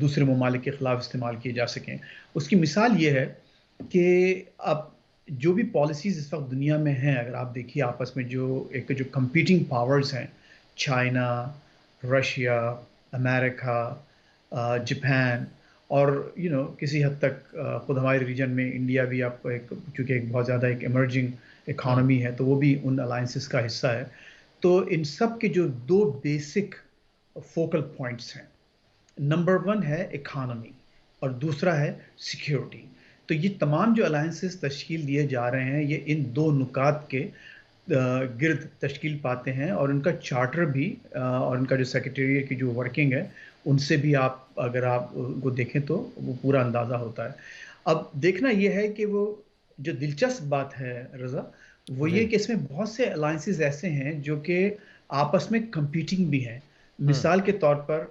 دوسرے ممالک کے خلاف استعمال کیے جا سکیں. اس کی مثال یہ ہے کہ اب جو بھی پالیسیز اس وقت دنیا میں ہیں، اگر آپ دیکھیے آپس میں جو کمپیٹنگ پاورز ہیں، چائنا، رشیا، امریکہ، جاپان، اور کسی حد تک خود ہمارے ریجن میں انڈیا بھی، آپ کیونکہ ایک بہت زیادہ ایک ایمرجنگ ہوں اکانومی ہے تو وہ بھی ان الائنسز کا حصہ ہے. تو ان سب کے جو دو بیسک فوکل پوائنٹس ہیں، نمبر ون ہے اکانومی اور دوسرا ہے سیکیورٹی. تو یہ تمام جو الائنسز تشکیل دیے جا رہے ہیں یہ ان دو نکات کے گرد تشکیل پاتے ہیں، اور ان کا چارٹر بھی اور ان کا جو سیکریٹریٹ کی جو ورکنگ ہے ان سے بھی اگر آپ کو دیکھیں تو وہ پورا اندازہ ہوتا ہے. اب دیکھنا یہ ہے کہ وہ جو دلچسپ بات ہے رضا، وہ جی یہ کہ اس میں بہت سے الائنسز ایسے ہیں جو کہ آپس میں کمپیٹنگ بھی ہیں. ہوں مثال کے طور پر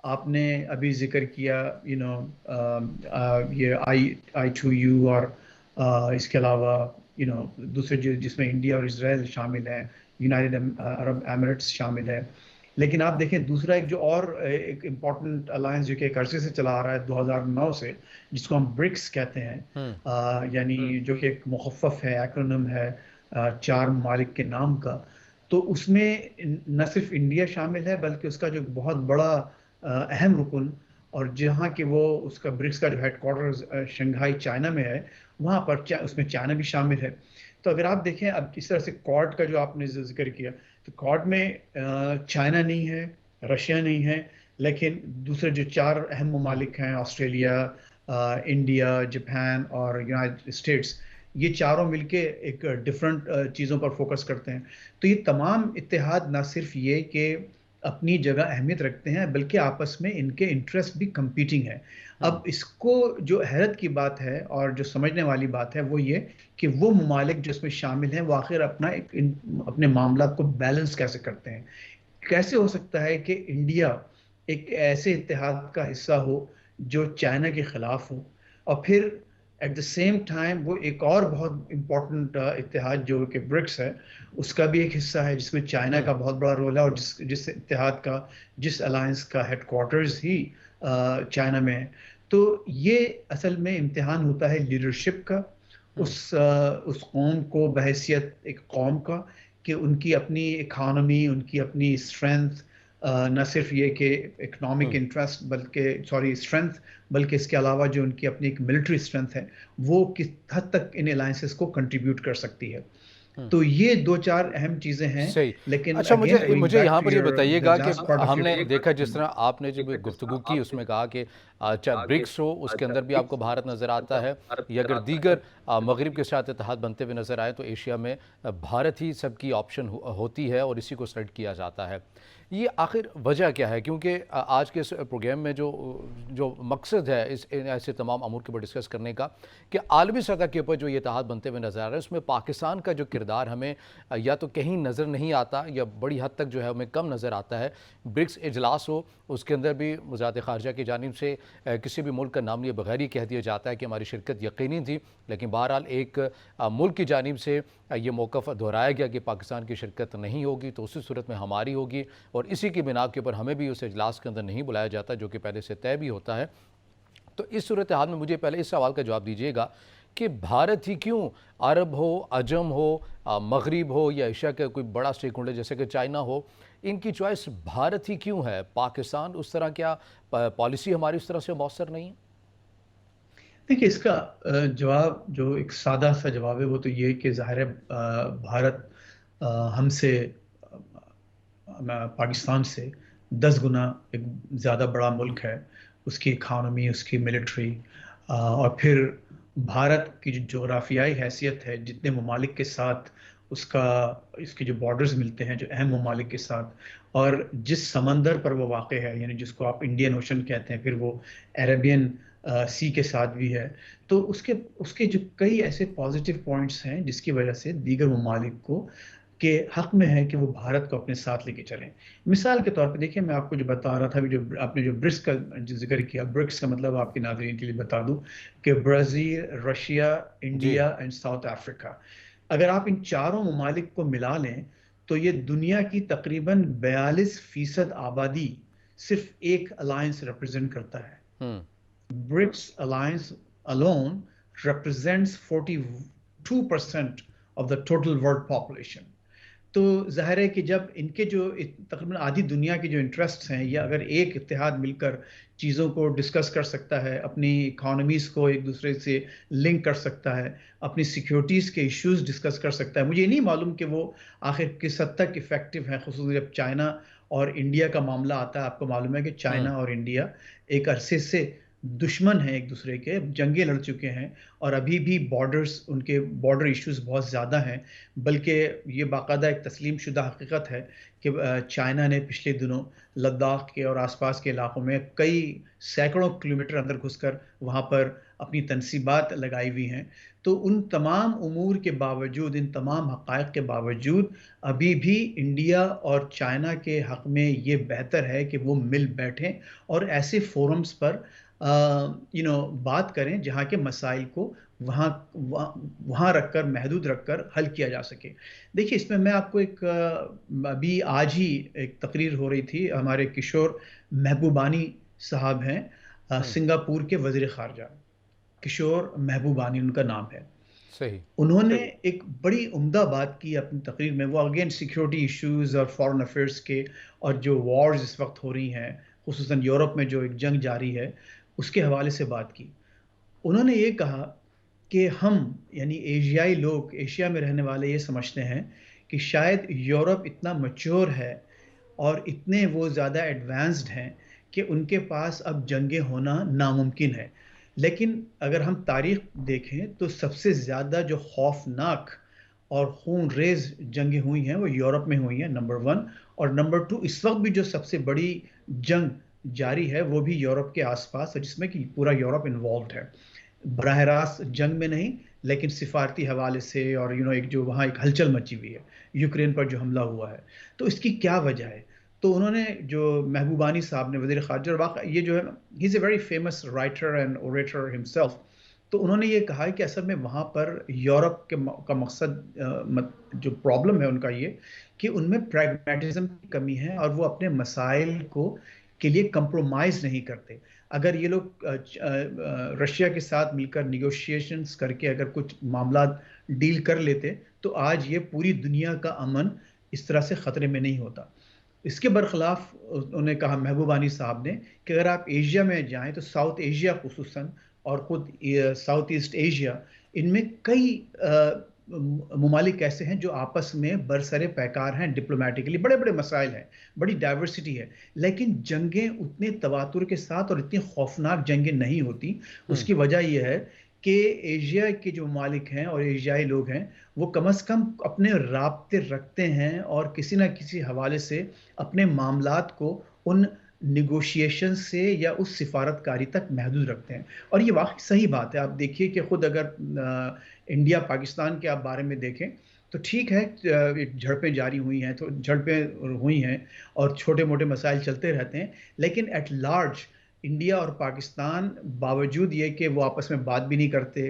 آپ نے ابھی ذکر کیا یہ آئی ٹو یو، اور اس کے علاوہ دوسرے جس میں انڈیا اور اسرائیل شامل ہیں، یونائٹڈ عرب ایمریٹس شامل ہے. لیکن آپ دیکھیں دوسرا ایک جو اور ایک امپورٹنٹ الائنس جو کہ ایک عرصے سے چلا آ رہا ہے 2009 سے، جس کو ہم برکس کہتے ہیں، ہوں یعنی جو کہ ایک مخفف ہے، ایکرونم ہے 4 ممالک کے نام کا. تو اس میں نہ صرف انڈیا شامل ہے بلکہ اس کا جو بہت بڑا اہم رکن، اور جہاں کہ وہ اس کا برکس کا جو ہیڈ کوارٹر شنگھائی چائنا میں ہے، وہاں پر اس میں چائنا بھی شامل ہے. تو اگر آپ دیکھیں اب اس طرح سے کوڈ کا جو آپ نے ذکر کیا، تو کوڈ میں چائنا نہیں ہے، رشیا نہیں ہے، لیکن دوسرے جو 4 اہم ہوں ممالک ہیں، آسٹریلیا، انڈیا، جاپان اور یونائٹڈ اسٹیٹس، یہ چاروں مل کے ایک ڈفرنٹ چیزوں پر فوکس کرتے ہیں. تو یہ تمام اتحاد نہ صرف یہ کہ اپنی جگہ اہمیت رکھتے ہیں بلکہ آپس میں ان کے انٹرسٹ بھی کمپیٹنگ ہے. اب ہوں اس کو جو حیرت کی بات ہے اور جو سمجھنے والی بات ہے وہ یہ کہ وہ ممالک جو اس میں شامل ہیں وہ آخر اپنے معاملات کو بیلنس کیسے کرتے ہیں. کیسے ہو سکتا ہے کہ انڈیا ایک ایسے اتحاد کا حصہ ہو جو چائنا کے خلاف ہو، اور پھر ایٹ دا سیم ٹائم وہ ایک اور بہت امپورٹنٹ اتحاد جو کہ برکس ہے اس کا بھی ایک حصہ ہے، جس میں چائنا ہوں کا بہت بڑا رول ہے، اور جس اتحاد کا، جس الائنس کا ہیڈ کوارٹرز ہی چائنا میں ہے. تو یہ اصل میں امتحان ہوتا ہے لیڈرشپ کا، ہوں اس قوم کو بحیثیت ایک قوم کا، کہ ان کی اپنی اکانومی، ان کی اپنی اسٹرینتھ، نہ صرف یہ کہ اکنامک ہوں انٹرسٹ اسٹرینتھ، بلکہ اس کے علاوہ جو ان کی اپنی ایک ملٹری اسٹرینتھ ہے وہ کس حد تک ان الائنسز کو کنٹریبیوٹ کر سکتی ہے. ہوں تو یہ 2-4 اہم چیزیں ہیں. صحیح. لیکن اچھا اگین مجھے گوئنگ مجھے بیک یہاں ٹو پر یہ یور بتائیے دا گا کہ لاسٹ پارٹ آف ہم نے یور دیکھا جس طرح آپ نے جب گفتگو کی اس میں کہا کہ چاہے برکس ہو اس کے اندر بھی آپ کو بھارت نظر آتا ہے، یا اگر دیگر مغرب کے ساتھ اتحاد بنتے ہوئے نظر آئے تو ایشیا میں بھارت ہی سب کی آپشن ہوتی ہے اور اسی کو سلیکٹ کیا جاتا ہے. یہ آخر وجہ کیا ہے؟ کیونکہ آج کے اس پروگرام میں جو مقصد ہے اس ایسے تمام امور کے اوپر ڈسکس کرنے کا، کہ عالمی سطح کے اوپر جو یہ اتحاد بنتے ہوئے نظر آ رہا ہے اس میں پاکستان کا جو کردار ہمیں یا تو کہیں نظر نہیں آتا یا بڑی حد تک جو ہے ہمیں کم نظر آتا ہے. برکس اجلاس ہو اس کے اندر بھی وزارت خارجہ کی جانب سے کسی بھی ملک کا نام لیے بغیر ہی کہہ دیا جاتا ہے کہ ہماری شرکت یقینی تھی، لیکن بہرحال ایک ملک کی جانب سے یہ موقف دہرایا گیا کہ پاکستان کی شرکت نہیں ہوگی تو اسی صورت میں ہماری ہوگی، اور اسی کی بنا کے اوپر ہمیں بھی اس اجلاس کے اندر نہیں بلایا جاتا جو کہ پہلے سے طے بھی ہوتا ہے. تو اس صورتحال میں مجھے پہلے اس سوال کا جواب دیجیے گا کہ بھارت ہی کیوں، عرب ہو، عجم ہو، مغرب ہو یا ایشیا کا کوئی بڑا سٹیک ہولڈر جیسے کہ چائنا ہو، ان کی چوائس بھارت ہی کیوں ہے؟ پاکستان اس طرح کیا پالیسی ہماری اس طرح سے مؤثر نہیں ہے؟ دیکھیے اس کا جواب جو ایک سادہ سا جواب ہے وہ تو یہ کہ ظاہر ہے بھارت ہم سے، پاکستان سے 10 گنا ایک زیادہ بڑا ملک ہے. اس کی اکانومی، اس کی ملٹری، اور پھر بھارت کی جو جغرافیائی حیثیت ہے، جتنے ممالک کے ساتھ اس کے جو بارڈرز ملتے ہیں جو اہم ممالک کے ساتھ، اور جس سمندر پر وہ واقع ہے، یعنی جس کو آپ انڈین اوشن کہتے ہیں، پھر وہ عربین سی کے ساتھ بھی ہے. تو اس کے جو کئی ایسے پازیٹیو پوائنٹس ہیں جس کی وجہ سے دیگر ممالک کو کے حق میں ہے کہ وہ بھارت کو اپنے ساتھ لے کے چلیں. مثال کے طور پہ دیکھیں، میں آپ کو جو بتا رہا تھا، جو آپ نے جو برکس کا جو ذکر کیا، برکس کا مطلب آپ کے ناظرین کے لیے بتا دوں کہ برازیل، رشیا، جی انڈیا اینڈ ساؤتھ افریقہ. اگر آپ ان چاروں ممالک کو ملا لیں تو یہ دنیا کی تقریباً 42% آبادی صرف ایک alliance represent کرتا ہے. ہوں BRICS alliance alone represents 42% of the total world population. تو ظاہر ہے کہ جب ان کے جو تقریباً آدھی دنیا کے جو انٹرسٹس ہیں، یا اگر ایک اتحاد مل کر چیزوں کو ڈسکس کر سکتا ہے، اپنی اکانومیز کو ایک دوسرے سے لنک کر سکتا ہے، اپنی سیکیورٹیز کے ایشوز ڈسکس کر سکتا ہے. مجھے نہیں معلوم کہ وہ آخر کس حد تک افیکٹو ہیں، خصوصاً جب چائنا اور انڈیا کا معاملہ آتا ہے. آپ کو معلوم ہے کہ ہوں چائنا اور انڈیا ایک عرصے سے دشمن ہیں، ایک دوسرے کے جنگیں لڑ چکے ہیں، اور ابھی بھی بارڈرز، ان کے بارڈر ایشوز بہت زیادہ ہیں. بلکہ یہ باقاعدہ ایک تسلیم شدہ حقیقت ہے کہ چائنا نے پچھلے دنوں لداخ کے اور آس پاس کے علاقوں میں کئی سینکڑوں کلومیٹر اندر گھس کر وہاں پر اپنی تنصیبات لگائی ہوئی ہیں. تو ان تمام امور کے باوجود، ان تمام حقائق کے باوجود، ابھی بھی انڈیا اور چائنا کے حق میں یہ بہتر ہے کہ وہ مل بیٹھیں اور ایسے فورمز پر بات کریں جہاں کے مسائل کو وہاں رکھ کر، محدود رکھ کر حل کیا جا سکے. دیکھیے، اس میں آپ کو ایک ابھی آج ہی ایک تقریر ہو رہی تھی. ہمارے کشور محبوبانی صاحب ہیں، ہوں سنگاپور کے وزیر خارجہ. کشور محبوبانی ان کا نام ہے. صحیح. انہوں نے ایک بڑی عمدہ بات کی اپنی تقریر میں. وہ اگین سیکیورٹی ایشوز اور فارن افیئرس کے، اور جو وارز اس وقت ہو رہی ہیں، خصوصاً یورپ میں جو ایک جنگ جاری ہے، اس کے حوالے سے بات کی. انہوں نے یہ کہا کہ ہم، یعنی ایشیائی لوگ، ایشیا میں رہنے والے، یہ سمجھتے ہیں کہ شاید یورپ اتنا میچور ہے اور اتنے وہ زیادہ ایڈوانسڈ ہیں کہ ان کے پاس اب جنگیں ہونا ناممکن ہے. لیکن اگر ہم تاریخ دیکھیں تو سب سے زیادہ جو خوفناک اور خون ریز جنگیں ہوئی ہیں وہ یورپ میں ہوئی ہیں، نمبر ون. اور نمبر ٹو، اس وقت بھی جو سب سے بڑی جنگ جاری ہے وہ بھی یورپ کے آس پاس ہے، جس میں کہ پورا یورپ انوالوڈ ہے. براہ راست جنگ میں نہیں، لیکن سفارتی حوالے سے، اور ایک جو وہاں ایک ہلچل مچی ہوئی ہے یوکرین پر جو حملہ ہوا ہے. تو اس کی کیا وجہ ہے؟ تو انہوں نے، جو محبوبانی صاحب نے، وزیر خارجہ، اور واقع یہ جو ہے، he is a very famous writer and orator himself. تو انہوں نے یہ کہا کہ اصل میں وہاں پر یورپ کا مقصد، جو پرابلم ہے ان کا یہ کہ ان میں پریگمیٹزم کی کمی ہے، اور وہ اپنے مسائل کے لیے کمپرومائز نہیں کرتے. اگر یہ لوگ رشیا کے ساتھ مل کر نیگوشیشنز کر کے اگر کچھ معاملات ڈیل کر لیتے تو آج یہ پوری دنیا کا امن اس طرح سے خطرے میں نہیں ہوتا. اس کے برخلاف انہوں نے کہا، محبوبانی صاحب نے، کہ اگر آپ ایشیا میں جائیں تو ساؤتھ ایشیا خصوصاً، اور خود ساؤتھ ایسٹ ایشیا، ان میں کئی ممالک ایسے ہیں جو آپس میں برسر پیکار ہیں، ڈپلومیٹکلی بڑے بڑے مسائل ہیں، بڑی ڈائیورسٹی ہے، لیکن جنگیں اتنے تواتر کے ساتھ اور اتنی خوفناک جنگیں نہیں ہوتی. اس کی وجہ یہ ہے کہ ایشیا کے جو ممالک ہیں اور ایشیائی لوگ ہیں، وہ کم از کم اپنے رابطے رکھتے ہیں، اور کسی نہ کسی حوالے سے اپنے معاملات کو ان نیگوشیشن سے یا اس سفارت کاری تک محدود رکھتے ہیں. اور یہ واقعی صحیح بات ہے. آپ دیکھیے کہ خود اگر انڈیا پاکستان کے آپ بارے میں دیکھیں تو ٹھیک ہے، جھڑپیں جاری ہوئی ہیں، تو جھڑپیں ہوئی ہیں اور چھوٹے موٹے مسائل چلتے رہتے ہیں، لیکن ایٹ لارج انڈیا اور پاکستان، باوجود یہ کہ وہ آپس میں بات بھی نہیں کرتے،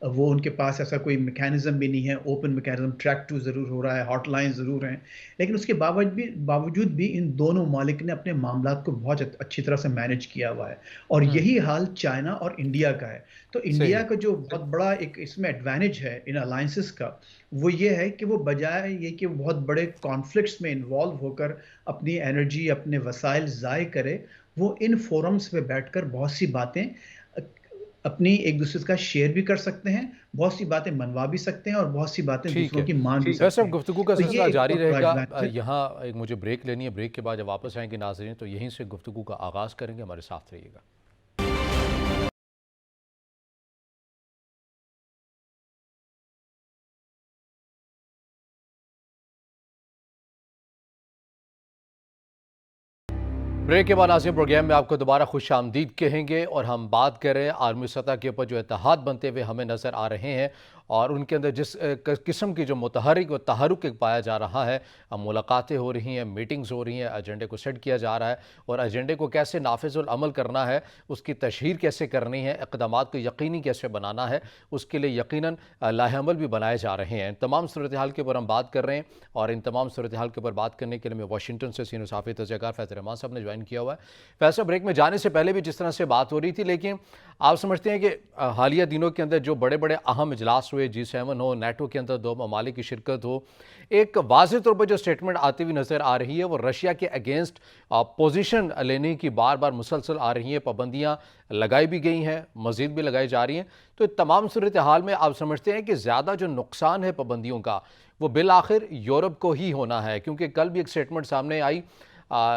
وہ ان کے پاس ایسا کوئی میکینزم بھی نہیں ہے، اوپن میکینزم، ٹریک ٹو ضرور ہو رہا ہے، ہاٹ لائن ضرور ہیں، لیکن اس کے باوجود بھی ان دونوں ممالک نے اپنے معاملات کو بہت اچھی طرح سے مینج کیا ہوا ہے. اور ہوں یہی حال چائنا اور انڈیا کا ہے. تو انڈیا صحیح. کا جو بہت بڑا ایک اس میں ایڈوانٹیج ہے ان الائنسز کا، وہ یہ ہے کہ وہ بجائے یہ کہ وہ بہت بڑے کانفلکٹس میں انوالو ہو کر اپنی انرجی، اپنے وسائل ضائع کرے، وہ ان فورمز پہ بیٹھ کر بہت سی باتیں اپنی ایک دوسرے کا شیئر بھی کر سکتے ہیں، بہت سی باتیں منوا بھی سکتے ہیں، اور بہت سی باتیں ٹھیک دوسروں ہے. کی مان بھی ویسے سکتے اب ہیں. گفتگو کا تو یہ سلسلہ ایک جاری بہت رہے بڑا گا. ایڈوانٹیج ہے. یہاں ایک مجھے بریک لینی ہے. بریک کے بعد جب واپس آئیں گے ناظرین تو یہیں سے گفتگو کا آغاز کریں گے. ہمارے ساتھ رہیے گا. بریک کے بعد ناظرین پروگرام میں آپ کو دوبارہ خوش آمدید کہیں گے، اور ہم بات کر رہے ہیں عالمی سطح کے اوپر جو اتحاد بنتے ہوئے ہمیں نظر آ رہے ہیں، اور ان کے اندر جس قسم کی جو متحرک و تحرک پایا جا رہا ہے، ملاقاتیں ہو رہی ہیں، میٹنگز ہو رہی ہیں، ایجنڈے کو سیٹ کیا جا رہا ہے اور ایجنڈے کو کیسے نافذ العمل کرنا ہے، اس کی تشہیر کیسے کرنی ہے، اقدامات کو یقینی کیسے بنانا ہے، اس کے لیے یقیناً لائحہ عمل بھی بنائے جا رہے ہیں۔ ان تمام صورتحال کے اوپر ہم بات کر رہے ہیں اور ان تمام صورتحال کے اوپر بات کرنے کے لیے میں واشنگٹن سے سینئر صحافی تجزیہ کار فیض رحمان صاحب نے جوائن کیا ہوا ہے۔ فیض صاحب، بریک میں جانے سے پہلے بھی جس طرح سے بات ہو رہی تھی، لیکن آپ سمجھتے ہیں کہ حالیہ دنوں کے اندر جو بڑے بڑے اہم اجلاس ہوئے، G7 ہو، نیٹو کے اندر 2 ممالک کی شرکت ہو، ایک واضح طور پر جو سٹیٹمنٹ آتی ہوئی نظر آ رہی ہے وہ رشیا کے اگینسٹ پوزیشن لینے کی بار بار مسلسل آ رہی ہیں، پابندیاں لگائی بھی گئی ہیں، مزید بھی لگائی جا رہی ہیں۔ تو تمام صورتحال میں آپ سمجھتے ہیں کہ زیادہ جو نقصان ہے پابندیوں کا وہ بالآخر یورپ کو ہی ہونا ہے؟ کیونکہ کل بھی ایک سٹیٹمنٹ سامنے آئی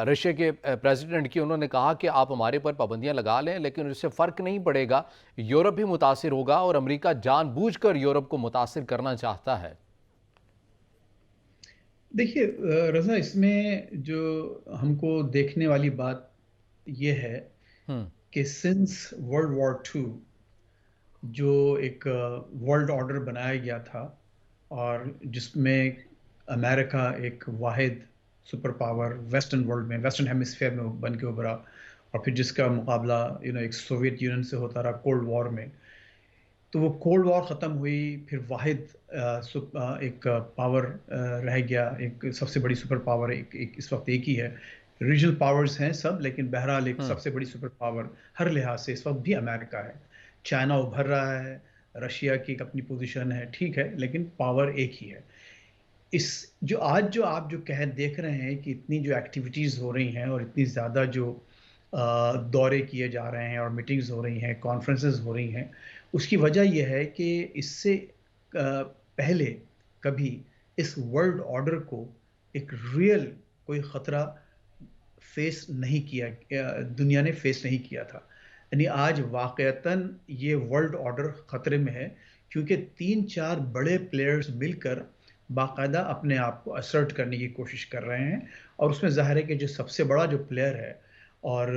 رشیا کے پریزیڈنٹ کی، انہوں نے کہا کہ آپ ہمارے پر پابندیاں لگا لیں لیکن اس سے فرق نہیں پڑے گا، یورپ بھی متاثر ہوگا اور امریکہ جان بوجھ کر یورپ کو متاثر کرنا چاہتا ہے۔ دیکھیے رضا، اس میں جو ہم کو دیکھنے والی بات یہ ہے ہم کہ سنس World War II جو ایک ورلڈ آرڈر بنایا گیا تھا اور جس میں امریکہ ایک واحد سپر پاور ویسٹرن ورلڈ میں، ویسٹرن ہیمسفیئر میں بن کے ابھرا، اور پھر جس کا مقابلہ ایک سوویت یونین سے ہوتا رہا کولڈ وار میں، تو وہ کولڈ وار ختم ہوئی، پھر واحد ایک پاور رہ گیا، ایک سب سے بڑی سپر پاور اس وقت ایک ہی ہے۔ ریجنل پاورز ہیں سب، لیکن بہرحال ایک سب سے بڑی سپر پاور ہر لحاظ سے اس وقت بھی امریکہ ہے۔ چائنا ابھر رہا ہے، رشیا کی ایک اپنی پوزیشن ہے، ٹھیک ہے، لیکن پاور ایک ہی ہے۔ جو آپ دیکھ رہے ہیں کہ اتنی جو ایکٹیویٹیز ہو رہی ہیں اور اتنی زیادہ جو دورے کیے جا رہے ہیں اور میٹنگز ہو رہی ہیں، کانفرنسز ہو رہی ہیں، اس کی وجہ یہ ہے کہ اس سے پہلے کبھی اس ورلڈ آرڈر کو ایک ریئل کوئی خطرہ فیس نہیں کیا، دنیا نے فیس نہیں کیا تھا۔ یعنی آج واقعتاً یہ ورلڈ آرڈر خطرے میں ہے کیونکہ 3-4 بڑے پلیئرز مل کر باقاعدہ اپنے آپ کو اسرٹ کرنے کی کوشش کر رہے ہیں، اور اس میں ظاہر ہے کہ جو سب سے بڑا جو پلیئر ہے اور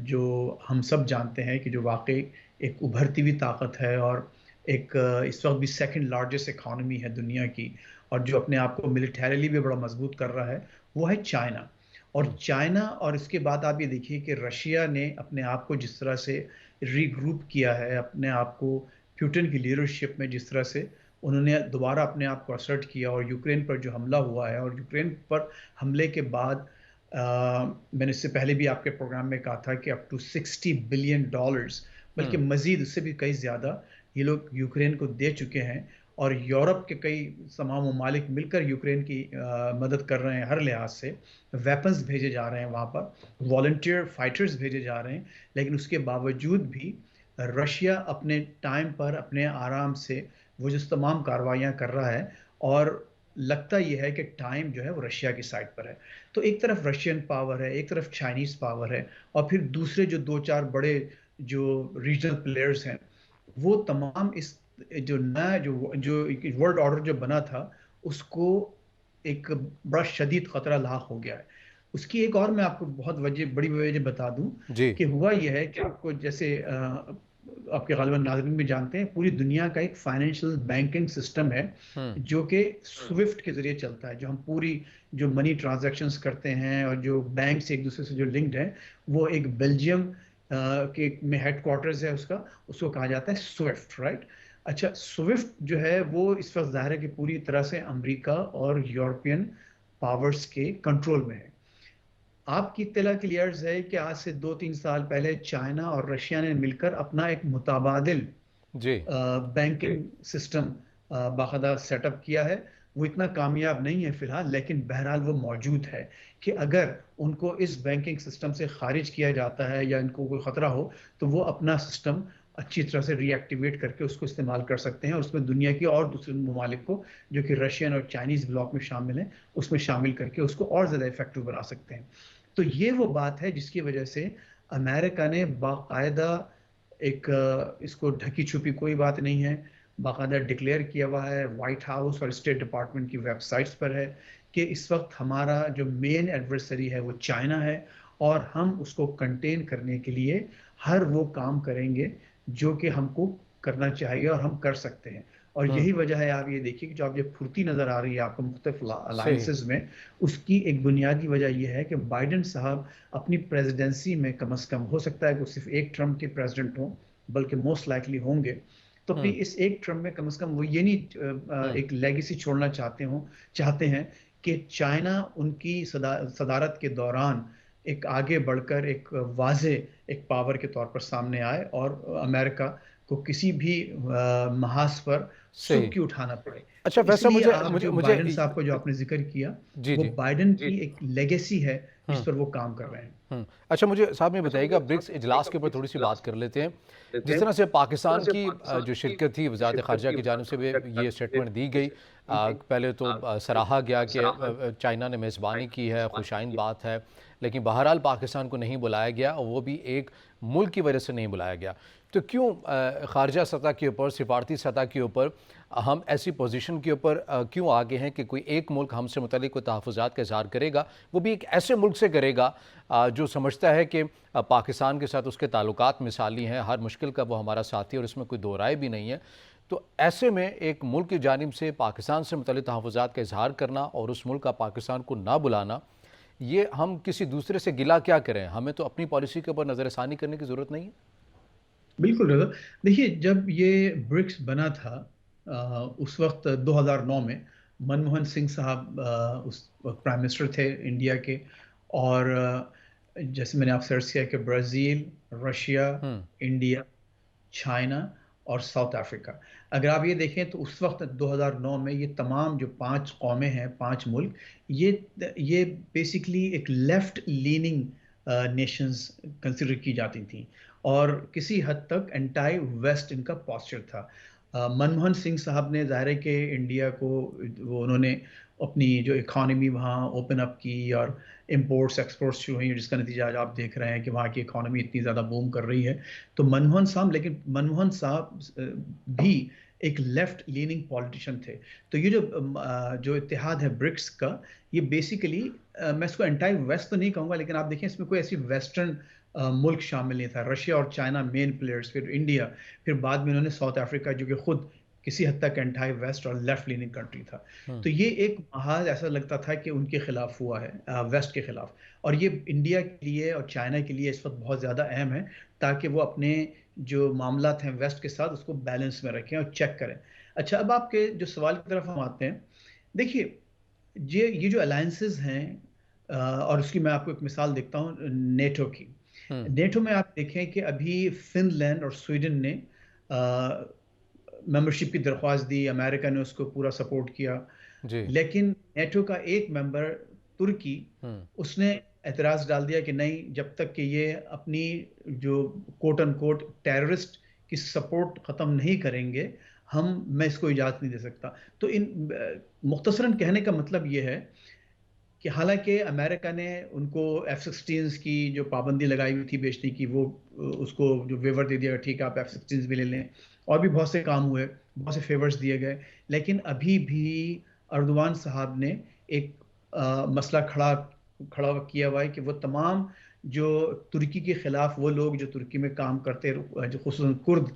جو ہم سب جانتے ہیں کہ جو واقعی ایک ابھرتی ہوئی طاقت ہے اور ایک اس وقت بھی سیکنڈ لارجسٹ اکانومی ہے دنیا کی، اور جو اپنے آپ کو ملیٹریلی بھی بڑا مضبوط کر رہا ہے، وہ ہے چائنا۔ اور چائنا، اور اس کے بعد آپ یہ دیکھیے کہ رشیا نے اپنے آپ کو جس طرح سے ری گروپ کیا ہے، اپنے آپ کو پیوٹن کی لیڈرشپ میں جس طرح سے انہوں نے دوبارہ اپنے آپ کو اسرٹ کیا، اور یوکرین پر جو حملہ ہوا ہے، اور یوکرین پر حملے کے بعد میں نے اس سے پہلے بھی آپ کے پروگرام میں کہا تھا کہ اپ ٹو $60 بلین، بلکہ مزید اس سے بھی کئی زیادہ یہ لوگ یوکرین کو دے چکے ہیں، اور یورپ کے کئی تمام ممالک مل کر یوکرین کی مدد کر رہے ہیں ہر لحاظ سے، ویپنز بھیجے جا رہے ہیں وہاں پر، والنٹیئر فائٹرز بھیجے جا رہے ہیں، لیکن اس کے باوجود بھی رشیا اپنے ٹائم پر اپنے آرام سے وہ جو تمام کارروائیاں کر رہا ہے، اور لگتا یہ ہے کہ ٹائم جو ہے وہ رشیا کی سائڈ پر ہے۔ تو ایک طرف رشین پاور ہے، ایک طرف چائنیز پاور ہے، اور پھر دوسرے جو 2-4 بڑے جو ریجنل پلیئرز ہیں، وہ تمام اس جو نیا جو ورلڈ آرڈر جو بنا تھا اس کو ایک بڑا شدید خطرہ لاحق ہو گیا ہے۔ اس کی ایک اور میں آپ کو بہت بڑی وجہ بتا دوں جی کہ ہوا یہ ہے کہ آپ کو جیسے آپ کے غالباً ناظرین بھی جانتے ہیں، پوری دنیا کا ایک فائنینشیل بینکنگ سسٹم ہے جو کہ سوئفٹ کے ذریعے چلتا ہے، جو ہم پوری جو منی ٹرانزیکشنز کرتے ہیں اور جو بینک سے ایک دوسرے سے جو لنکڈ ہیں، وہ ایک بیلجیم کے میں ہیڈ کوارٹرز ہے اس کو کہا جاتا ہے سوئفٹ، رائٹ؟ اچھا، سوئفٹ جو ہے وہ اس وقت ظاہر ہے کہ پوری طرح سے امریکہ اور یورپین پاورز کے کنٹرول میں ہے۔ آپ کی اطلاع کے لیے عرض ہے کہ آج سے 2-3 سال پہلے چائنا اور رشیا نے مل کر اپنا ایک متبادل جی بینکنگ سسٹم باقاعدہ سیٹ اپ کیا ہے۔ وہ اتنا کامیاب نہیں ہے فی الحال، لیکن بہرحال وہ موجود ہے کہ اگر ان کو اس بینکنگ سسٹم سے خارج کیا جاتا ہے یا ان کو کوئی خطرہ ہو تو وہ اپنا سسٹم اچھی طرح سے ری ایکٹیویٹ کر کے اس کو استعمال کر سکتے ہیں، اور اس میں دنیا کی اور دوسرے ممالک کو جو کہ رشین اور چائنیز بلاک میں شامل ہیں اس میں شامل کر کے اس کو اور زیادہ افیکٹو بنا سکتے ہیں۔ تو یہ وہ بات ہے جس کی وجہ سے امریکہ نے باقاعدہ ایک اس کو ڈھکی چھپی کوئی بات نہیں ہے، باقاعدہ ڈکلیئر کیا ہوا ہے، وائٹ ہاؤس اور اسٹیٹ ڈپارٹمنٹ کی ویب سائٹس پر ہے کہ اس وقت ہمارا جو مین ایڈورسری ہے وہ چائنا ہے، اور ہم اس کو کنٹین کرنے کے لیے ہر وہ کام کریں گے جو کہ ہم کو کرنا چاہیے اور ہم کر سکتے ہیں۔ اور یہی وجہ ہے آپ یہ دیکھیے کہ جو آپ یہ پھرتی نظر آ رہی ہے آپ کو مختلف صحیح. الائنسز میں، اس کی ایک بنیادی وجہ یہ ہے کہ بائیڈن صاحب اپنی پریزیڈنسی میں کم از کم، ہو سکتا ہے کہ وہ صرف ایک ٹرم کے پریزیڈنٹ ہوں بلکہ موسٹ لائکلی ہوں گے، تو اپنی اس ایک ٹرم میں کم از کم وہ یہ نہیں ایک لیگیسی چھوڑنا چاہتے ہیں کہ چائنا ان کی صدارت کے دوران ایک آگے بڑھ کر ایک واضح ایک پاور کے طور پر سامنے آئے اور امریکہ کو کسی بھی محاذ پر صحیح. سبکی اٹھانا پڑے۔ اچھا تو اس ویسے لیے مجھے آپ مجھے جو مجھے بائیڈن صاحب کو جو آپ نے ذکر کیا، جی وہ جی. بائیڈن کی ایک لیگیسی ہے جس پر وہ کام کر رہے ہیں۔ اچھا مجھے صاحب یہ بتائیے گا، برکس اجلاس کے اوپر تھوڑی سی بات کر لیتے ہیں. جس طرح سے پاکستان کی جو شرکت تھی وزارت خارجہ کی جانب سے بھی یہ اسٹیٹمنٹ دی گئی، پہلے تو سراہا گیا کہ چائنا نے میزبانی کی ہے، خوش آئند بات ہے، لیکن بہرحال پاکستان کو نہیں بلایا گیا، اور وہ بھی ایک ملک کی وجہ سے نہیں بلایا گیا. تو کیوں خارجہ سطح کے اوپر، سفارتی سطح کے اوپر ہم ایسی پوزیشن کے اوپر کیوں آگے ہیں کہ کوئی ایک ملک ہم سے متعلق کوئی تحفظات کا اظہار کرے گا، وہ بھی ایک ایسے ملک سے کرے گا جو سمجھتا ہے کہ پاکستان کے ساتھ اس کے تعلقات مثالی ہیں، ہر مشکل کا وہ ہمارا ساتھی ہے اور اس میں کوئی دو رائے بھی نہیں ہے. تو ایسے میں ایک ملک کی جانب سے پاکستان سے متعلق تحفظات کا اظہار کرنا اور اس ملک کا پاکستان کو نہ بلانا، یہ ہم کسی دوسرے سے گلہ کیا کریں؟ ہمیں تو اپنی پالیسی کے اوپر نظر ثانی کرنے کی ضرورت نہیں ہے؟ بالکل رضا، دیکھیے جب یہ برکس بنا تھا اس وقت 2009 میں منموہن سنگھ صاحب اس وقت پرائم منسٹر تھے انڈیا کے، اور جیسے میں نے آپ سے عرض کیا کہ برازیل، رشیا، انڈیا، چائنا اور ساؤتھ افریقہ، اگر آپ یہ دیکھیں تو اس وقت 2009 میں یہ تمام جو 5 قومیں ہیں، 5 ملک، یہ بیسیکلی ایک لیفٹ لیننگ نیشنز کنسیڈر کی جاتی تھیں، اور کسی حد تک انٹائی ویسٹ ان کا پاسچر تھا۔ منموہن سنگھ صاحب نے ظاہر ہے کہ انڈیا کو انہوں نے اپنی جو اکانومی وہاں اوپن اپ کی اور امپورٹس ایکسپورٹس شروع ہوئی، جس کا نتیجہ آج آپ دیکھ رہے ہیں کہ وہاں کی اکانومی اتنی زیادہ بوم کر رہی ہے۔ تو لیکن منموہن صاحب بھی ایک لیفٹ لیننگ پولیٹیشین تھے۔ تو یہ جو اتحاد ہے برکس کا، یہ بیسیکلی میں اس کو انٹائی ویسٹ تو نہیں کہوں گا، لیکن آپ دیکھیں اس میں کوئی ایسی ویسٹرن ملک شامل نہیں تھا۔ رشیا اور چائنا مین پلیئرز، پھر انڈیا، پھر بعد میں انہوں نے ساؤتھ افریقہ جو کہ خود کسی حد تک انٹائی ویسٹ اور لیفٹ لیننگ کنٹری تھا۔ تو یہ ایک محاذ ایسا لگتا تھا کہ ان کے خلاف ہوا ہے، ویسٹ کے خلاف، اور یہ انڈیا کے لیے اور چائنا کے لیے اس وقت بہت زیادہ اہم ہے تاکہ وہ اپنے جو معاملات ہیں ویسٹ کے ساتھ اس کو بیلنس میں رکھیں اور چیک کریں۔ اچھا، اب آپ کے جو سوال کی طرف ہم آتے ہیں، دیکھیے یہ جو الائنسز ہیں، اور اس کی میں آپ کو ایک مثال دیکھتا ہوں نیٹو کی۔ نیٹو میں آپ دیکھیں کہ ابھی فن لینڈ اور سویڈن نے ممبرشپ کی درخواست دی، امریکہ نے اس کو پورا سپورٹ کیا، لیکن نیٹو کا ایک ممبر ترکی، اس نے اعتراض ڈال دیا کہ نہیں، جب تک کہ یہ اپنی جو کوٹ ان کوٹ ٹیررسٹ کی سپورٹ ختم نہیں کریں گے، میں اس کو اجازت نہیں دے سکتا۔ تو مختصراً کہنے کا مطلب یہ ہے کہ حالانکہ امریکہ نے ان کو F-16 کی جو پابندی لگائی ہوئی تھی بیچنے کی، وہ اس کو جو ویور دے دیا، ٹھیک ہے آپ F-16 بھی لے لیں، اور بھی بہت سے کام ہوئے، بہت سے فیورز دیے گئے، لیکن ابھی بھی اردوان صاحب نے ایک مسئلہ کھڑا کیا ہوا ہے کہ وہ تمام جو ترکی کے خلاف وہ لوگ جو ترکی میں کام کرتے، جو خصوصاً کرد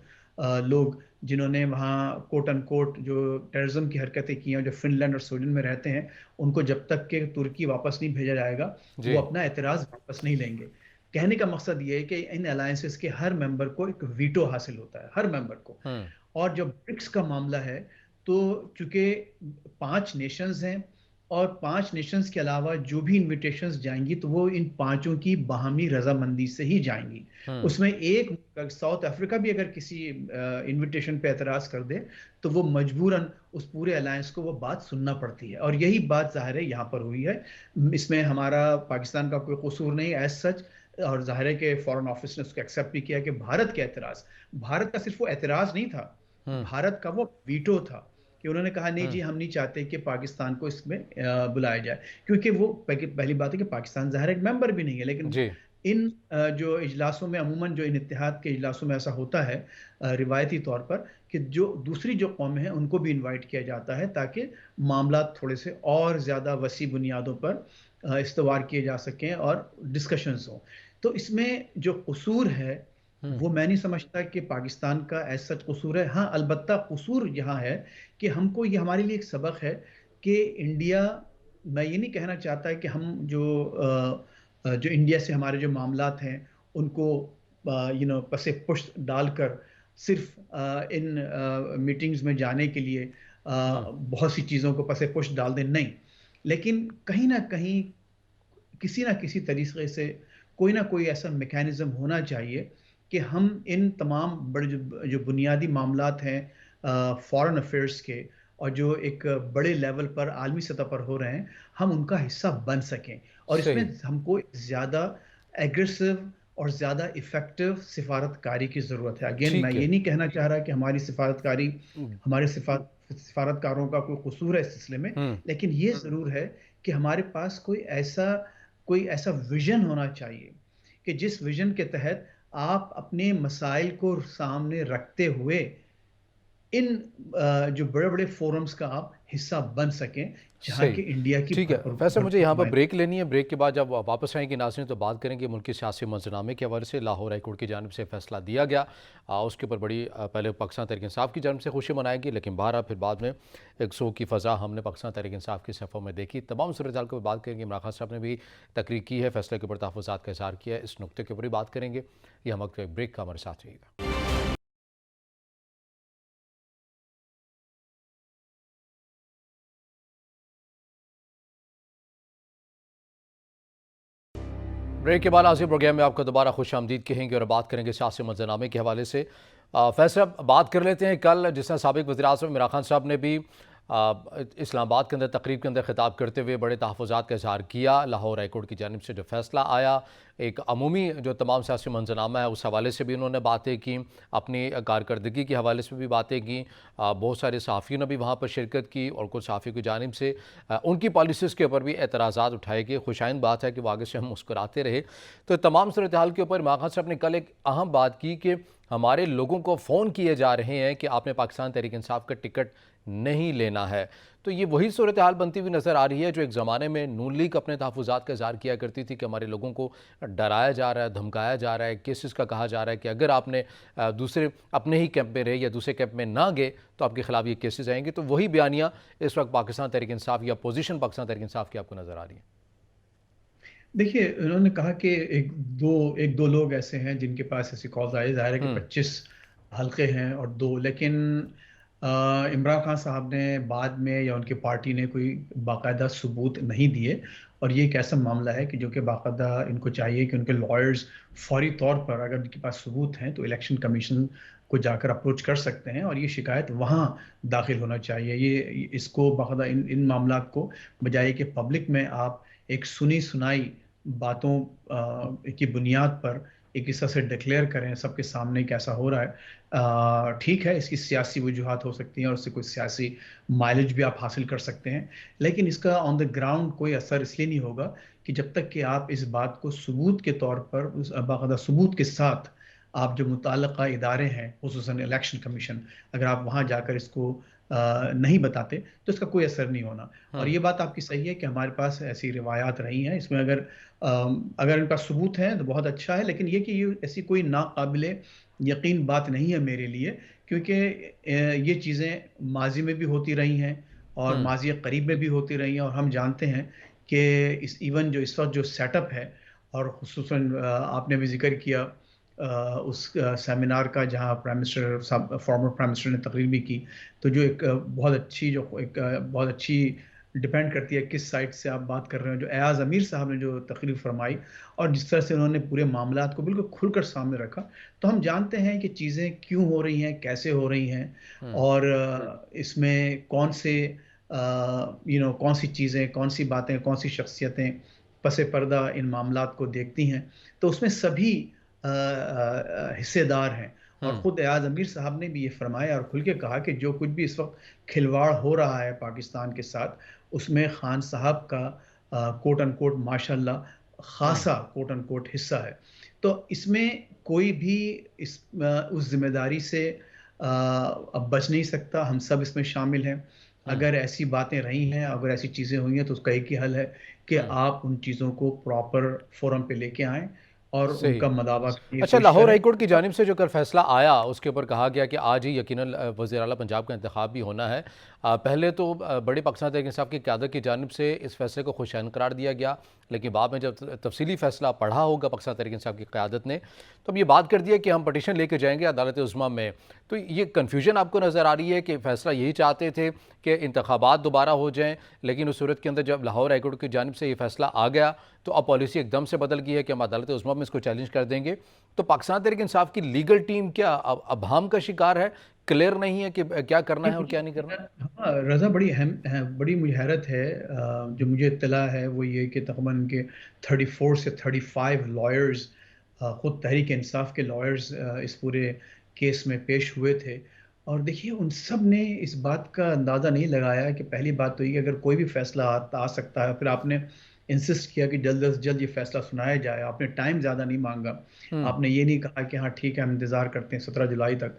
لوگ جنہوں نے وہاں کوٹ ان کوٹ جو ٹیررزم کی حرکتیں کی ہیں، جو فن لینڈ اور سویڈن میں رہتے ہیں، ان کو جب تک کہ ترکی واپس نہیں بھیجا جائے گا وہ اپنا اعتراض واپس نہیں لیں گے۔ کہنے کا مقصد یہ ہے کہ ان الائنسز کے ہر ممبر کو ایک ویٹو حاصل ہوتا ہے، ہر ممبر کو۔ اور جو برکس کا معاملہ ہے، تو چونکہ 5 نیشنز ہیں، اور 5 نیشنز کے علاوہ جو بھی انویٹیشنز جائیں گی تو وہ ان 5 کی باہمی رضامندی سے ہی جائیں گی۔ اس میں ایک ساؤتھ افریقہ بھی اگر کسی انویٹیشن پہ اعتراض کر دے تو وہ مجبوراً اس پورے الائنس کو وہ بات سننا پڑتی ہے، اور یہی بات ظاہر ہے یہاں پر ہوئی ہے۔ اس میں ہمارا پاکستان کا کوئی قصور نہیں ایز سچ، اور ظاہر ہے کہ فارن آفس نے اس کو ایکسیپٹ بھی کیا کہ بھارت کے اعتراض، بھارت کا صرف وہ اعتراض نہیں تھا، بھارت کا وہ ویٹو تھا کہ انہوں نے کہا نہیں جی، ہم نہیں چاہتے کہ پاکستان کو اس میں بلایا جائے، کیونکہ وہ پہلی بات ہے کہ پاکستان ظاہر ایک ممبر بھی نہیں ہے، لیکن ان جو اجلاسوں میں عموماً جو ان اتحاد کے اجلاسوں میں ایسا ہوتا ہے روایتی طور پر کہ جو دوسری جو قومیں ہیں ان کو بھی انوائٹ کیا جاتا ہے تاکہ معاملات تھوڑے سے اور زیادہ وسیع بنیادوں پر استوار کیے جا سکیں اور ڈسکشنز ہوں۔ تو اس میں جو قصور ہے وہ میں نہیں سمجھتا کہ پاکستان کا ایسا قصور ہے. ہاں البتہ قصور یہاں ہے کہ ہم کو یہ ہمارے لیے ایک سبق ہے کہ انڈیا، میں یہ نہیں کہنا چاہتا کہ ہم جو انڈیا سے ہمارے جو معاملات ہیں ان کو پس پشت ڈال کر صرف ان میٹنگز میں جانے کے لیے بہت سی چیزوں کو پس پشت ڈال دیں، نہیں. لیکن کہیں نہ کہیں کسی نہ کسی طریقے سے کوئی نہ کوئی ایسا میکینزم ہونا چاہیے کہ ہم ان تمام بڑے جو بنیادی معاملات ہیں فارن افیئرس کے، اور جو ایک بڑے لیول پر عالمی سطح پر ہو رہے ہیں، ہم ان کا حصہ بن سکیں. اور اس میں صحیح. ہم کو زیادہ ایگریسو اور زیادہ افیکٹو سفارت کاری کی ضرورت ہے. اگین میں ٹھیک ہے. یہ نہیں کہنا چاہ رہا کہ ہماری سفارت کاری، ہمارے سفارتکاروں کا کوئی قصور ہے اس سلسلے میں، ہوں. لیکن یہ ضرور ہے کہ ہمارے پاس کوئی ایسا ویژن ہونا چاہیے کہ جس ویژن کے تحت آپ اپنے مسائل کو سامنے رکھتے ہوئے ان جو بڑے بڑے فورمز کا آپ حصہ بن سکیں جہاں صحیح. کہ انڈیا کی ٹھیک ہے فیصل، مجھے بھرپور یہاں پر حمایت. بریک لینی ہے. بریک کے بعد جب واپس آئیں گے ناظرین تو بات کریں گے ملکی سیاسی منظرنامے کے حوالے سے. لاہور ہائی کورٹ کی جانب سے فیصلہ دیا گیا، اس کے اوپر بڑی پہلے پاکستان تحریک انصاف کی جانب سے خوشی منائے گی، لیکن بہرحال پھر بعد میں ایک سو کی فضا ہم نے پاکستان تحریک انصاف کی صفوں میں دیکھی. تمام صورتحال کے اوپر بات کریں گے. عمران خان صاحب نے بھی تقریر کی ہے، فیصلے کے اوپر تحفظات کا اظہار کیا ہے، اس نقطے کے اوپر ہی بات کریں گے. یہ ہم وقت بریک کا ہمارے ساتھ رہیے گا. بریک کے بعد حاضر پروگرام میں آپ کو دوبارہ خوش آمدید کہیں گے اور بات کریں گے سیاسی منظرنامے کے حوالے سے. فیصل، بات کر لیتے ہیں کل جس طرح سابق وزیر اعظم عمران خان صاحب نے بھی اسلام آباد کے اندر تقریب کے اندر خطاب کرتے ہوئے بڑے تحفظات کا اظہار کیا. لاہور ہائی کورٹ کی جانب سے جو فیصلہ آیا، ایک عمومی جو تمام سیاسی منظرنامہ ہے اس حوالے سے بھی انہوں نے باتیں کی، اپنی کارکردگی کے حوالے سے بھی باتیں کی. بہت سارے صحافیوں نے بھی وہاں پر شرکت کی اور کچھ صحافیوں کی جانب سے ان کی پالیسیز کے اوپر بھی اعتراضات اٹھائے گئے. خوشائند بات ہے کہ وہ آگے سے ہم مسکراتے رہے. تو تمام صورتحال کے اوپر عمران خان صاحب نے کل ایک اہم بات کی کہ ہمارے لوگوں کو فون کیے جا رہے ہیں کہ آپ نے پاکستان تحریک انصاف کا ٹکٹ نہیں لینا ہے. تو یہ وہی صورتحال بنتی ہوئی نظر آ رہی ہے جو ایک زمانے میں نون لیگ اپنے تحفظات کا اظہار کیا کرتی تھی کہ ہمارے لوگوں کو ڈرایا جا رہا ہے، دھمکایا جا رہا ہے، کیسز کا کہا جا رہا ہے کہ اگر آپ نے دوسرے اپنے ہی کیمپ میں رہے یا دوسرے کیمپ میں نہ گئے تو آپ کے خلاف یہ کیسز آئیں گے. تو وہی بیانیہ اس وقت پاکستان تحریک انصاف یا پوزیشن پاکستان تحریک انصاف کی آپ کو نظر آ رہی ہے. دیکھیے انہوں نے کہا کہ ایک دو لوگ ایسے ہیں جن کے پاس ایسی کالز آئی، ظاہر ہے کہ 25 حلقے ہیں اور دو، لیکن عمران خان صاحب نے بعد میں یا ان کی پارٹی نے کوئی باقاعدہ ثبوت نہیں دیے. اور یہ ایک ایسا معاملہ ہے کہ جو کہ باقاعدہ ان کو چاہیے کہ ان کے لائرز فوری طور پر اگر ان کے پاس ثبوت ہیں تو الیکشن کمیشن کو جا کر اپروچ کر سکتے ہیں اور یہ شکایت وہاں داخل ہونا چاہیے. یہ اس کو باقاعدہ ان معاملات کو بجائے کہ پبلک میں آپ ایک سنی سنائی باتوں کی بنیاد پر ایک اس طرح سے ڈکلیئر کریں سب کے سامنے کیسا ہو رہا ہے. ٹھیک ہے اس کی سیاسی وجوہات ہو سکتی ہیں اور اس سے کوئی سیاسی مائلیج بھی آپ حاصل کر سکتے ہیں، لیکن اس کا آن دا گراؤنڈ کوئی اثر اس لیے نہیں ہوگا کہ جب تک کہ آپ اس بات کو ثبوت کے طور پر باقاعدہ ثبوت کے ساتھ آپ جو متعلقہ ادارے ہیں خصوصاً الیکشن کمیشن، اگر آپ وہاں جا کر اس کو نہیں بتاتے تو اس کا کوئی اثر نہیں ہونا. اور یہ بات آپ کی صحیح ہے کہ ہمارے پاس ایسی روایات رہی ہیں، اس میں اگر ان کا ثبوت ہے تو بہت اچھا ہے، لیکن یہ کہ یہ ایسی کوئی ناقابل یقین بات نہیں ہے میرے لیے، کیونکہ یہ چیزیں ماضی میں بھی ہوتی رہی ہیں اور ماضی قریب میں بھی ہوتی رہی ہیں. اور ہم جانتے ہیں کہ ایون جو اس وقت جو سیٹ اپ ہے، اور خصوصاً آپ نے بھی ذکر کیا اس سیمینار کا جہاں فارمر پرائم منسٹر نے تقریر بھی کی، تو جو ایک بہت اچھی ڈیپینڈ کرتی ہے کس سائٹ سے آپ بات کر رہے ہیں. جو ایاز امیر صاحب نے جو تقریر فرمائی اور جس طرح سے انہوں نے پورے معاملات کو بالکل کھل کر سامنے رکھا، تو ہم جانتے ہیں کہ چیزیں کیوں ہو رہی ہیں، کیسے ہو رہی ہیں، اور اس میں کون سی چیزیں، کون سی باتیں، کون سی شخصیتیں پس پردہ ان معاملات کو دیکھتی ہیں. تو اس میں سبھی حصے دار ہیں. اور خود ایاز امیر صاحب نے بھی یہ فرمایا اور کھل کے کہا کہ جو کچھ بھی اس وقت کھلواڑ ہو رہا ہے پاکستان کے ساتھ، اس میں خان صاحب کا کوٹ ان کوٹ ماشاء اللہ خاصا کوٹ ان کوٹ حصہ ہے. تو اس میں کوئی بھی اس ذمہ داری سے اب بچ نہیں سکتا. ہم سب اس میں شامل ہیں. اگر ایسی باتیں رہی ہیں، اگر ایسی چیزیں ہوئی ہیں تو اس کا ایک ہی حل ہے کہ آپ ان چیزوں کو پراپر فورم پہ لے کے آئیں اور ان صحیح. کا مداوع کرنے کی اچھا، کوشش لاہور کریں. ہائی کورٹ کی جانب سے جو کل فیصلہ آیا اس کے اوپر کہا گیا کہ آج ہی یقیناً وزیر اعلیٰ پنجاب کا انتخاب بھی ہونا ہے. پہلے تو بڑے پاکستان تحریک انصاف کی قیادت کی جانب سے اس فیصلے کو خوش عین قرار دیا گیا، لیکن بعد میں جب تفصیلی فیصلہ پڑھا ہوگا پاکستان تحریک انصاف کی قیادت نے تو اب یہ بات کر دیا کہ ہم پٹیشن لے کے جائیں گے عدالت عظمیٰ میں. تو یہ کنفیوژن آپ کو نظر آ رہی ہے کہ فیصلہ یہی چاہتے تھے کہ انتخابات دوبارہ ہو جائیں، لیکن اس صورت کے اندر جب لاہور ہائی کورٹ کی جانب سے یہ فیصلہ آ گیا تو اب پالیسی ایک دم سے بدل گئی ہے کہ ہم عدالت عظمیٰ میں اس کو چیلنج کر دیں گے. تو پاکستان تحریک انصاف کی لیگل ٹیم کیا ابہام کا شکار ہے؟ کلیئر نہیں ہے کہ کیا کرنا ہے اور کیا نہیں کرنا؟ ہاں رضا، بڑی مجھے حیرت ہے. جو مجھے اطلاع ہے وہ یہ کہ تقریباً ان کے 34 سے 35 لائرز، خود تحریک انصاف کے لائرز اس پورے کیس میں پیش ہوئے تھے. اور دیکھیے ان سب نے اس بات کا اندازہ نہیں لگایا کہ پہلی بات تو یہ کہ اگر کوئی بھی فیصلہ آ سکتا ہے، پھر آپ نے انسسٹ کیا کہ جلد از جلد یہ فیصلہ سنایا جائے. آپ نے ٹائم زیادہ نہیں مانگا. آپ نے یہ نہیں کہا کہ ہاں ٹھیک ہے ہم انتظار کرتے ہیں 17 جولائی تک.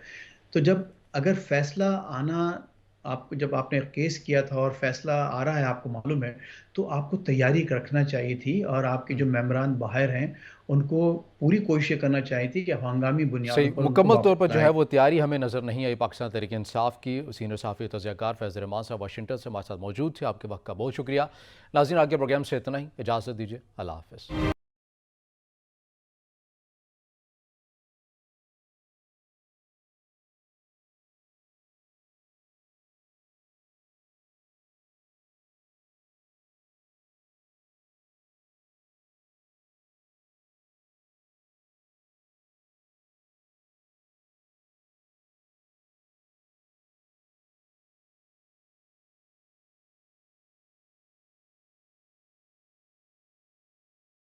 تو جب اگر فیصلہ آنا، آپ کو جب آپ نے کیس کیا تھا اور فیصلہ آ رہا ہے آپ کو معلوم ہے، تو آپ کو تیاری رکھنا چاہیے تھی اور آپ کے جو ممبران باہر ہیں ان کو پوری کوشش کرنا چاہیے تھی کہ ہنگامی بنیادوں صحیح. پر ان کو مکمل طور پر واپس جو لائے. ہے وہ تیاری ہمیں نظر نہیں آئی پاکستان تحریک انصاف کی. سینئر صحافی تجزیہ کار فیض رحمان صاحب واشنگٹن سے ہمارے ساتھ موجود تھے. آپ کے وقت کا بہت شکریہ. ناظرین، آگے پروگرام سے اتنا ہی. اجازت دیجیے. اللہ حافظ.